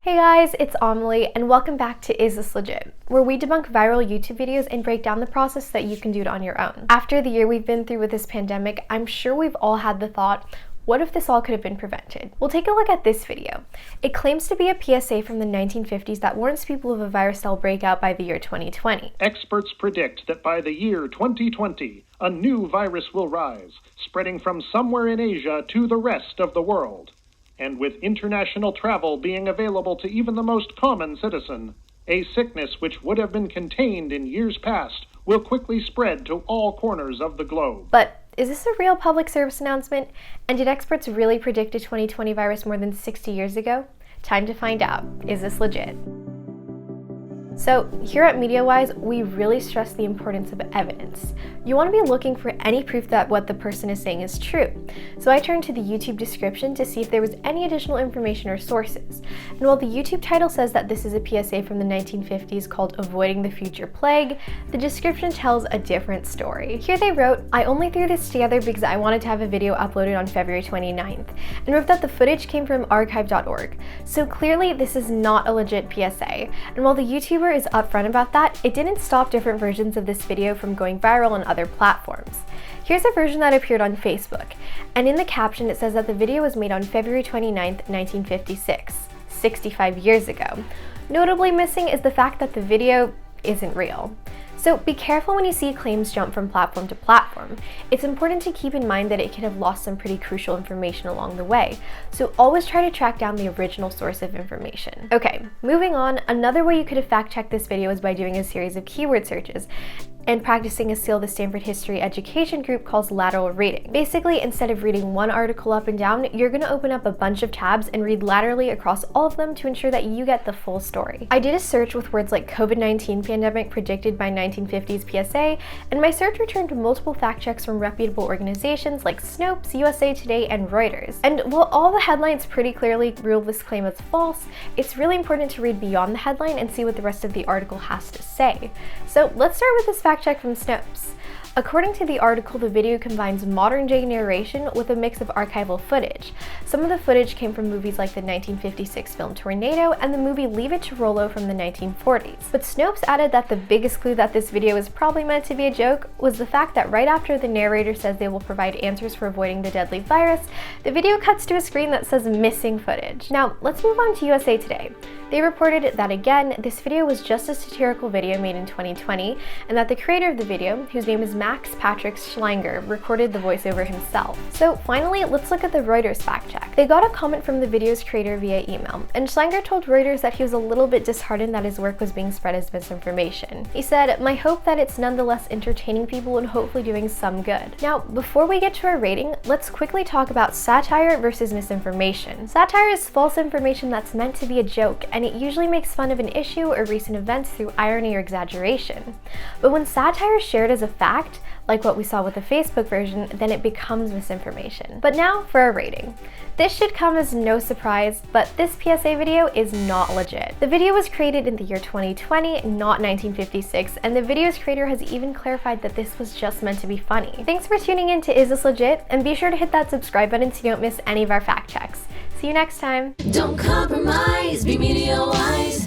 Hey guys, it's Amelie, and welcome back to Is This Legit?, where we debunk viral YouTube videos and break down the process that you can do it on your own. After the year we've been through with this pandemic, I'm sure we've all had the thought, what if this all could have been prevented? We'll take a look at this video. It claims to be a PSA from the 1950s that warns people of a virus that will break out by the year 2020. Experts predict that by the year 2020, a new virus will rise, spreading from somewhere in Asia to the rest of the world. And with international travel being available to even the most common citizen, a sickness which would have been contained in years past will quickly spread to all corners of the globe. But is this a real public service announcement? And did experts really predict a 2020 virus more than 60 years ago? Time to find out. Is this legit? So here at MediaWise, we really stress the importance of evidence. You want to be looking for any proof that what the person is saying is true. So I turned to the YouTube description to see if there was any additional information or sources. And while the YouTube title says that this is a PSA from the 1950s called Avoiding the Future Plague, the description tells a different story. Here they wrote, I only threw this together because I wanted to have a video uploaded on February 29th, and wrote that the footage came from archive.org. So clearly this is not a legit PSA. And while the YouTuber is upfront about that, it didn't stop different versions of this video from going viral on other platforms. Here's a version that appeared on Facebook, and in the caption it says that the video was made on February 29th, 1956, 65 years ago. Notably missing is the fact that the video isn't real. So be careful when you see claims jump from platform to platform. It's important to keep in mind that it could have lost some pretty crucial information along the way, so always try to track down the original source of information. Okay, moving on, another way you could have fact-checked this video is by doing a series of keyword searches and practicing a skill the Stanford History Education group calls lateral reading. Basically, instead of reading one article up and down, you're gonna open up a bunch of tabs and read laterally across all of them to ensure that you get the full story. I did a search with words like COVID-19 pandemic predicted by 1950s PSA, and my search returned to multiple fact checks from reputable organizations like Snopes, USA Today, and Reuters. And while all the headlines pretty clearly rule this claim as false, it's really important to read beyond the headline and see what the rest of the article has to say. So let's start with this fact check from Snopes. According to the article, the video combines modern-day narration with a mix of archival footage. Some of the footage came from movies like the 1956 film Tornado and the movie Leave It to Rollo from the 1940s. But Snopes added that the biggest clue that this video is probably meant to be a joke was the fact that right after the narrator says they will provide answers for avoiding the deadly virus, the video cuts to a screen that says missing footage. Now, let's move on to USA Today. They reported that again, this video was just a satirical video made in 2020, and that the creator of the video, whose name is Max Patrick Schlanger, recorded the voiceover himself. So finally, let's look at the Reuters fact check. They got a comment from the video's creator via email, and Schlanger told Reuters that he was a little bit disheartened that his work was being spread as misinformation. He said, "My hope that it's nonetheless entertaining people and hopefully doing some good." Now, before we get to our rating, let's quickly talk about satire versus misinformation. Satire is false information that's meant to be a joke, and it usually makes fun of an issue or recent events through irony or exaggeration. But when satire is shared as a fact, like what we saw with the Facebook version, then it becomes misinformation. But now for our rating. This should come as no surprise, but this PSA video is not legit. The video was created in the year 2020, not 1956, and the video's creator has even clarified that this was just meant to be funny. Thanks for tuning in to Is This Legit? And be sure to hit that subscribe button so you don't miss any of our fact checks. See you next time. Don't compromise, be media wise.